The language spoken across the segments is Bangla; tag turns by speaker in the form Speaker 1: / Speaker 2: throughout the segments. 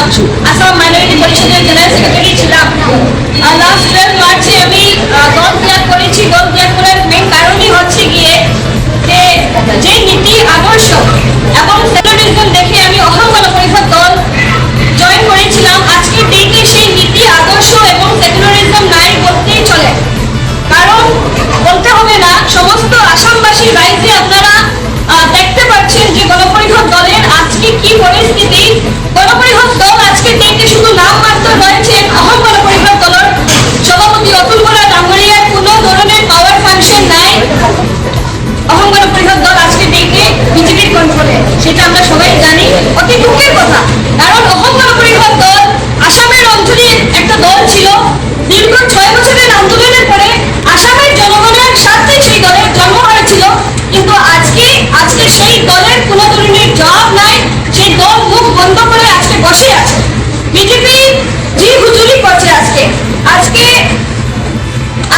Speaker 1: আসাম মাইনরিটি পরিষদের জেনারেল সেক্রেটারি ছিলাম। লাস্ট 12 মার্চে আমি দল ত্যাগ করেছি। দল ত্যাগ করার মেন কারণই হচ্ছে গিয়ে যে নীতি আদর্শ এবং সেকুলারিজম দেখে আমি অসম গণ পরিষদ দল জয়েন করেছিলাম। আজকের ডেটে সেই নীতি আদর্শ এবং সেকুলারিজম নাই বলতেই চলে, কারণ বলতে হবে না, সমস্ত আসামবাসীর রাইজে আপনারা দেখতে পাচ্ছেন যে গণপরিষদ দলের আজকে কি পরিস্থিতি। গণপরিষদ দল আজকের ডেটে শুধু নাম মাত্র রয়েছে। অসম গণপরিষদ দলের সভাপতি অতুল বরা ডাঙ্গরিয়ার কোনো ধরনের পাওয়ার ফাংশন নাই। অসম গণপরিষদ দল আজকের ডেটে বিজেপির কন্ট্রোলে, সেটা আমরা সবাই জানি। অতি দুঃখের কথা, কারণ অসম গণপরিষদ দল আসামের অঞ্চলে একটা দল ছিল। দীর্ঘ 6 বছরের আন্দোলনের পরে আসামের জনগণের স্বার্থে সেই দলের জন্ম হয়েছিল, কিন্তু আজকে সেই দলের কোনো ধরনের জবাব নাই। সেই দল মুখ বন্ধ করে আজকে বসে আছে। বিজেপি জি হুজুরি করছে। আজকে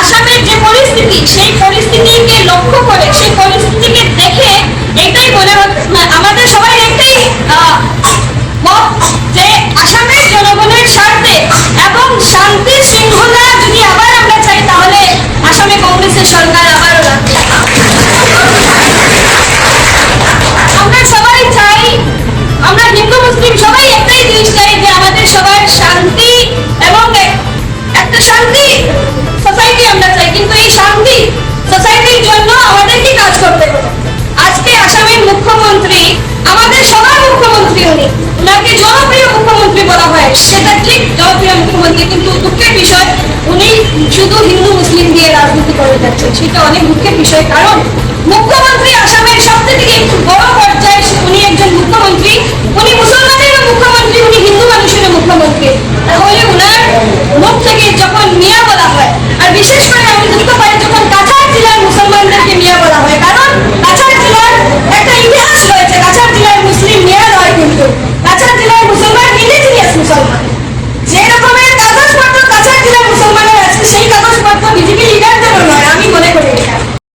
Speaker 1: আসামের যে পরিস্থিতি, সেই পরিস্থিতিকে লক্ষ্য করে, সেই পরিস্থিতিকে দেখে এটাই মনে হচ্ছে, আমাদের সবাই একটাই মত যে আসামের জনগণের স্বার্থে এবং শান্তি শৃঙ্খলা যদি আবার আমরা চাই, তাহলে আসামে কংগ্রেসের সরকার আবারও লাগবে। আমরা সবাই চাই, আমরা হিন্দু মুসলিম সবাই একটাই জিনিস চাই যে আমাদের সবার শান্তি এবং একটা শান্তি সোসাইটি আমরা চাই। কিন্তু এই শান্তি সোসাইটির জন্য আমাদেরকে কাজ করতে হবে। আজকে আসামের মুখ্যমন্ত্রী, আমাদের সবার মুখ্যমন্ত্রী, উনাকে জনপ্রিয় মুখ্যমন্ত্রী বলা হয়, সেটা ঠিক জনপ্রিয় মুখ্যমন্ত্রী, কিন্তু দুঃখের বিষয় উনি শুধু হিন্দু মুসলিম দিয়ে রাজনীতি করে যাচ্ছেন। সেটা অনেক দুঃখের বিষয়, কারণ মুখ্যমন্ত্রী আসামের সবথেকে একটু বড় পর্যায়ে উনি একজন মুখ্যমন্ত্রী। উনি মুসলমানেরও মুখ্যমন্ত্রী, উনি হিন্দু মানুষেরও মুখ্যমন্ত্রী। তাহলে উনার মুখ থেকে যখন মিয়া বলা হয়, আর বিশেষ করে আমি দুঃখ পাই যখন কাছাড় জেলার মুসলমানদেরকে মিয়া বলা হয়, কারণ কাছাড় জেলার একটা ইতিহাস রয়েছে। কাছাড় জেলার মুসলিম মিয়া নয়, কিন্তু কাছাড় জেলার মুসলমান ইন্ডিজিনিয়াস মুসলমান। যে রকমের কাগজপত্র কাছাড় জেলার মুসলমানের আছে, সেই কাগজপত্র বিজেপি লিডারদেরও নয়, আমি মনে করি।